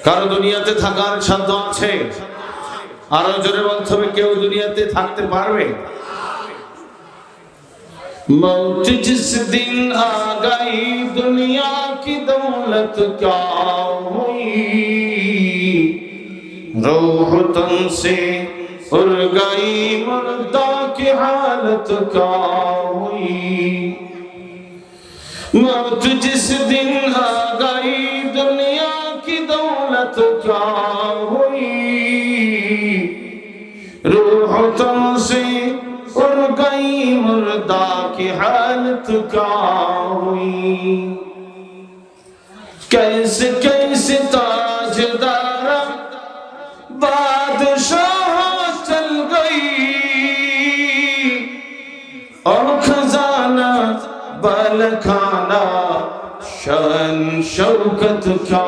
কারো দুনিয়াতে থাকার সাধ্য আছে? আরো জোরে বলতে হবে, কেউ দুনিয়াতে থাকতে পারবে? मौत जिस दिन आ गई दुनिया की दौलत क्या हुई, रूह तुमसे उड़ गई मुर्दा की हालत क्या हुई। मौत जिस दिन आ गई दुनिया की दौलत क्या हुई, रूह तुमसे उड़ गई मुर्दा की हालत क्या हुई। कैसे कैसे ताजदारा बादशाह चल गई, और खजाना बलखाना शान शौकत क्या